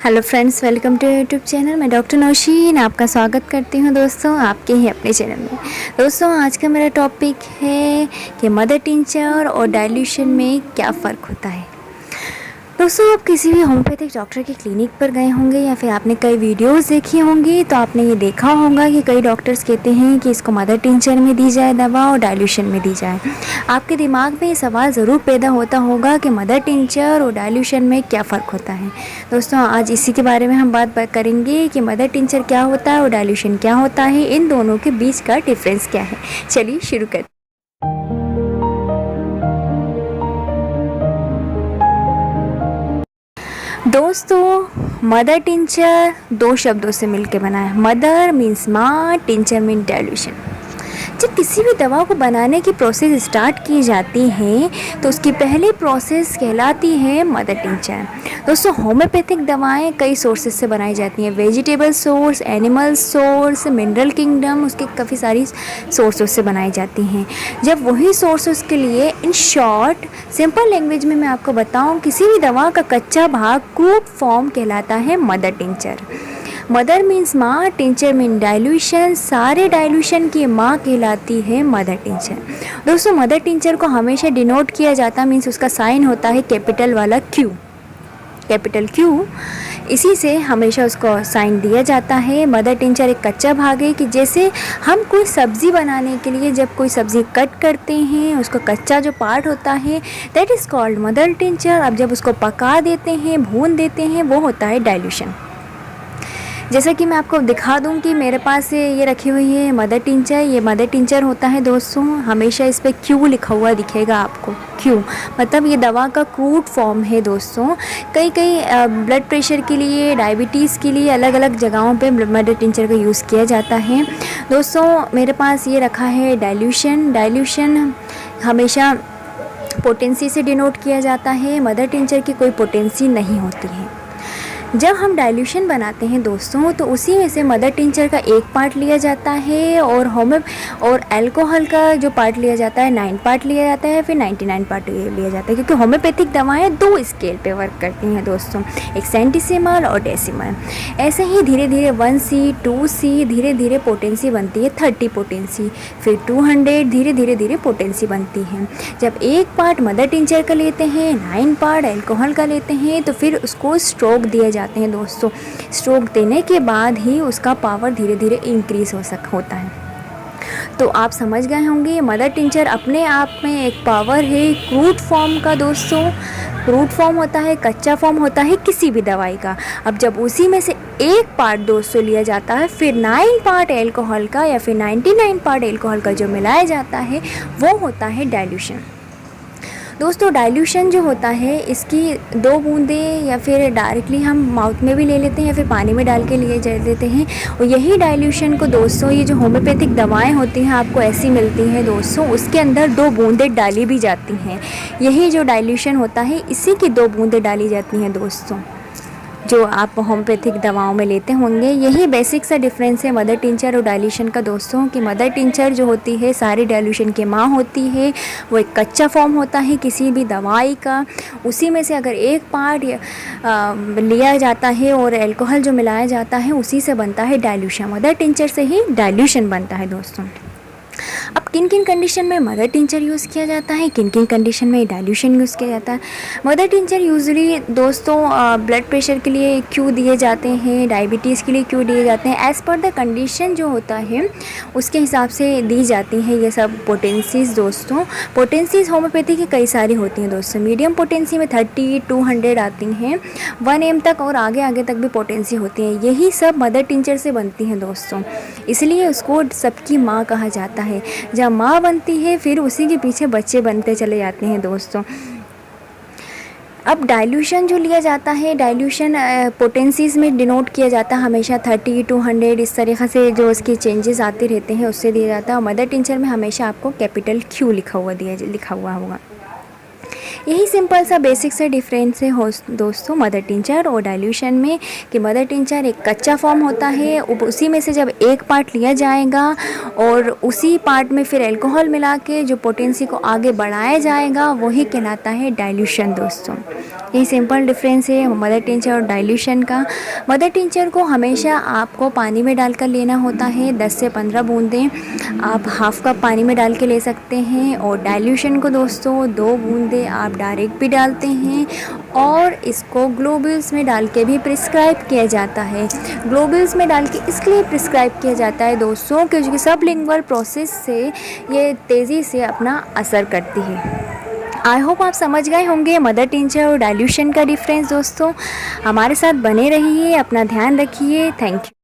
Hello friends, welcome to YouTube channel. मैं doctor Nausheen आपका स्वागत करती हूं दोस्तों आपके ही अपने चैनल में। दोस्तों आज का मेरा टॉपिक है कि मदर टिंचर और डाइल्यूशन में क्या फ़र्क होता है। दोस्तों आप किसी भी होम्योपैथिक डॉक्टर के क्लिनिक पर गए होंगे या फिर आपने कई वीडियोस देखी होंगी तो आपने ये देखा होगा कि कई डॉक्टर्स कहते हैं कि इसको मदर टिंचर में दी जाए दवा और डाइल्यूशन में दी जाए। आपके दिमाग में ये सवाल ज़रूर पैदा होता होगा कि मदर टिंचर और डाइल्यूशन में क्या फ़र्क होता है। दोस्तों आज इसी के बारे में हम बात करेंगे कि मदर टिंचर क्या होता है और डाइल्यूशन क्या होता है, इन दोनों के बीच का डिफरेंस क्या है। चलिए शुरू करते हैं। दोस्तों मदर टिंचर दो शब्दों से मिलकर बना है। मदर मीन्स माँ, टिंचर मीन डाइल्यूशन। जब किसी भी दवा को बनाने की प्रोसेस स्टार्ट की जाती है तो उसकी पहली प्रोसेस कहलाती है मदर टिंचर। दोस्तों होम्योपैथिक दवाएं कई सोर्सेज से बनाई जाती हैं, vegetable source, animal source, mineral kingdom, उसके काफ़ी सारी सोर्सेज से बनाई जाती हैं। जब वही सोर्सेज के लिए इन शॉर्ट सिंपल लैंग्वेज में मैं आपको बताऊं, किसी भी दवा का कच्चा भाग क्रूड फॉर्म कहलाता है मदर टिंचर। मदर मीन्स माँ, टिंचर मीन डाइल्यूशन, सारे डाइल्यूशन की माँ कहलाती है मदर टिंचर। दोस्तों मदर टिंचर को हमेशा डिनोट किया जाता मीन्स उसका साइन होता है कैपिटल वाला क्यू, कैपिटल क्यू। इसी से हमेशा उसको साइन दिया जाता है। मदर टिंचर एक कच्चा भाग है कि जैसे हम कोई सब्ज़ी बनाने के लिए जब कोई सब्ज़ी कट करते हैं, उसका कच्चा जो पार्ट होता है that is called mother tincture. अब जब उसको पका देते हैं, भून देते हैं, वो होता है डाइल्यूशन। जैसा कि मैं आपको दिखा दूं कि मेरे पास ये रखी हुई है मदर टिंचर। ये मदर टिंचर होता है दोस्तों, हमेशा इस पर क्यू लिखा हुआ दिखेगा आपको। क्यू मतलब ये दवा का क्रूड फॉर्म है दोस्तों। कई ब्लड प्रेशर के लिए, डायबिटीज़ के लिए अलग अलग जगहों पे मदर टिंचर का यूज़ किया जाता है। दोस्तों मेरे पास ये रखा है डाइल्यूशन। डाइल्यूशन हमेशा पोटेंसी से डिनोट किया जाता है। मदर टिंचर की कोई पोटेंसी नहीं होती है। जब हम डाइल्यूशन बनाते हैं दोस्तों तो उसी में से मदर टिंचर का एक पार्ट लिया जाता है और अल्कोहल का जो पार्ट लिया जाता है 9 पार्ट लिया जाता है, फिर 99 पार्ट लिया जाता है। क्योंकि होम्योपैथिक दवाएं 2 स्केल पे वर्क करती हैं दोस्तों, एक सेंटीसिमल और डेसिमल। ऐसे ही धीरे धीरे 1C 2C धीरे धीरे पोटेंसी बनती है 30 पोटेंसी, फिर 200 धीरे धीरे पोटेंसी बनती है। जब एक पार्ट मदर टिंचर का लेते हैं, 9 पार्ट अल्कोहल का लेते हैं तो फिर उसको स्ट्रोक दिया जाते हैं दोस्तों। स्ट्रोक देने के बाद ही उसका पावर धीरे धीरे इंक्रीज होता है। तो आप समझ गए होंगे मदर टिंचर अपने आप में एक पावर है क्रूड फॉर्म का दोस्तों। क्रूड फॉर्म होता है, कच्चा फॉर्म होता है किसी भी दवाई का। अब जब उसी में से एक पार्ट दोस्तों लिया जाता है, फिर 9 पार्ट अल्कोहल का या फिर 99 पार्ट अल्कोहल का जो मिलाया जाता है वो होता है डाइल्यूशन। दोस्तों डाइल्यूशन जो होता है इसकी 2 बूंदें या फिर डायरेक्टली हम माउथ में भी ले लेते हैं या फिर पानी में डाल के लिए लेते हैं। और यही डाइल्यूशन को दोस्तों ये जो होम्योपैथिक दवाएं होती हैं आपको ऐसी मिलती हैं दोस्तों, उसके अंदर 2 बूंदें डाली भी जाती हैं। यही जो डाइल्यूशन होता है इसी की 2 बूंदें डाली जाती हैं दोस्तों, जो आप होम्योपैथिक दवाओं में लेते होंगे। यही बेसिक सा डिफरेंस है मदर टिंचर और डाइल्यूशन का दोस्तों, कि मदर टिंचर जो होती है सारी डाइल्यूशन की माँ होती है। वो एक कच्चा फॉर्म होता है किसी भी दवाई का। उसी में से अगर एक पार्ट लिया जाता है और अल्कोहल जो मिलाया जाता है उसी से बनता है डाइल्यूशन। मदर टिंचर से ही डाइल्यूशन बनता है दोस्तों। अब किन किन कंडीशन में मदर टिंचर यूज़ किया जाता है, किन किन कंडीशन में डाइल्यूशन यूज़ किया जाता है। मदर टिंचर यूजुअली दोस्तों ब्लड प्रेशर के लिए क्यू दिए जाते हैं, डायबिटीज़ के लिए क्यू दिए जाते हैं। एज़ पर द कंडीशन जो होता है उसके हिसाब से दी जाती हैं ये सब पोटेंसीज़ दोस्तों। पोटेंसीज़ होम्योपैथी की कई सारी होती हैं दोस्तों। मीडियम पोटेंसी में 30 200 आती हैं, 1 M तक और आगे आगे तक भी पोटेंसी होती हैं। यही सब मदर टिंचर से बनती हैं दोस्तों, इसलिए उसको सबकी माँ कहा जाता है। जब माँ बनती है फिर उसी के पीछे बच्चे बनते चले जाते हैं दोस्तों। अब डाइल्यूशन जो लिया जाता है, डाइल्यूशन पोटेंसीज़ में डिनोट किया जाता है हमेशा 30 200 इस तरीक़े से जो उसकी चेंजेस आते रहते हैं उससे दिया जाता है। और मदर टिंचर में हमेशा आपको कैपिटल क्यू लिखा हुआ होगा। यही सिंपल सा बेसिक सा डिफरेंस है दोस्तों मदर टिंचर और डाइल्यूशन में, कि मदर टिंचर एक कच्चा फॉर्म होता है, उसी में से जब एक पार्ट लिया जाएगा और उसी पार्ट में फिर अल्कोहल मिला के जो पोटेंसी को आगे बढ़ाया जाएगा वही कहलाता है डाइल्यूशन दोस्तों। यही सिंपल डिफरेंस है मदर टिंचर और डाइल्यूशन का। मदर टिंचर को हमेशा आपको पानी में डालकर लेना होता है, 10 से 15 बूंदें आप हाफ कप पानी में डाल के ले सकते हैं। और डाइल्यूशन को दोस्तों 2 बूंदें आप डायरेक्ट भी डालते हैं और इसको ग्लोबुल्स में डाल के भी प्रिस्क्राइब किया जाता है। ग्लोबुल्स में डाल के इसलिए प्रिस्क्राइब किया जाता है दोस्तों क्योंकि सबलिंगुअल प्रोसेस से ये तेज़ी से अपना असर करती है। आई होप आप समझ गए होंगे मदर टिंचर और डाइल्यूशन का डिफरेंस दोस्तों। हमारे साथ बने रहिए, अपना ध्यान रखिए। Thank you.